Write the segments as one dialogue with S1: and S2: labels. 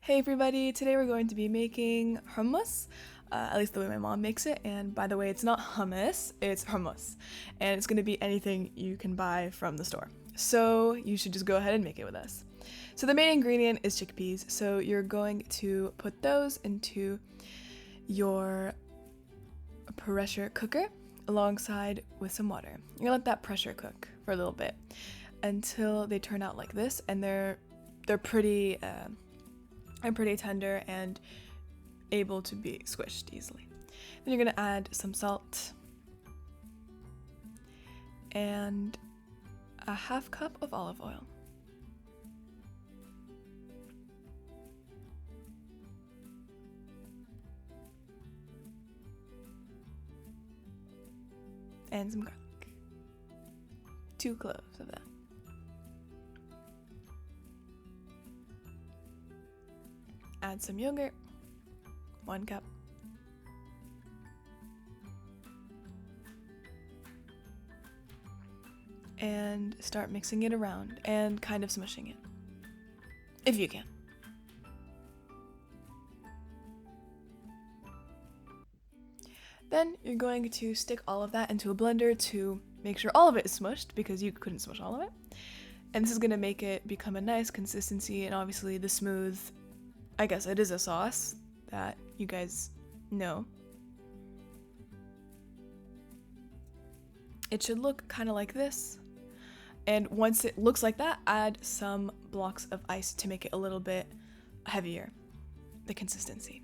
S1: Hey everybody, today we're going to be making hummus, at least the way my mom makes it, and by the way, it's not hummus, it's hummus, and it's going to be anything you can buy from the store. So you should just go ahead and make it with us. So the main ingredient is chickpeas, so you're going to put those into your pressure cooker alongside with some water. You're gonna let that pressure cook for a little bit until they turn out like this, and they're pretty tender and able to be squished easily. Then you're gonna add some salt and a half cup of olive oil. And some garlic. 2 cloves of that. Add some yogurt, 1 cup. And start mixing it around and kind of smushing it, if you can. Then you're going to stick all of that into a blender to make sure all of it is smushed, because you couldn't smush all of it. And this is going to make it become a nice consistency, and obviously the smooth, I guess it is a sauce that you guys know. It should look kind of like this. And once it looks like that, add some blocks of ice to make it a little bit heavier, the consistency.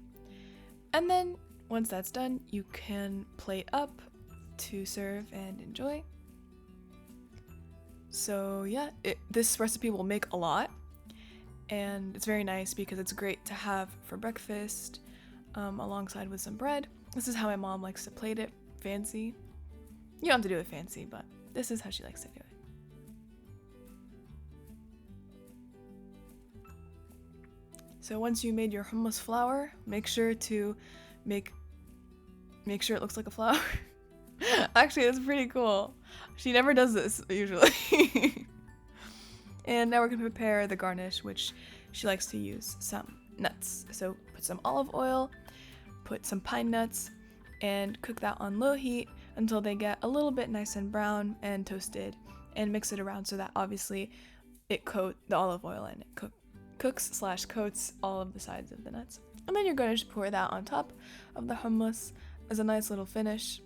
S1: And then once that's done, you can plate up to serve and enjoy. So yeah, this recipe will make a lot. And it's very nice because it's great to have for breakfast alongside with some bread. This is how my mom likes to plate it, fancy. You don't have to do it fancy, but this is how she likes to do it. So once you made your hummus flour, make sure to make sure it looks like a flower. Actually, that's pretty cool. She never does this usually. And now we're gonna prepare the garnish, which she likes to use some nuts. So put some olive oil, put some pine nuts, and cook that on low heat until they get a little bit nice and brown and toasted, and mix it around so that obviously it coat the olive oil and it cooks/coats all of the sides of the nuts. And then you're going to pour that on top of the hummus as a nice little finish.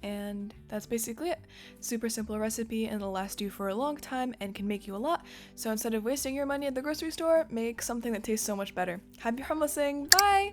S1: And that's basically it. Super simple recipe, and it'll last you for a long time and can make you a lot. So instead of wasting your money at the grocery store, make something that tastes so much better. Happy hummusing! Bye!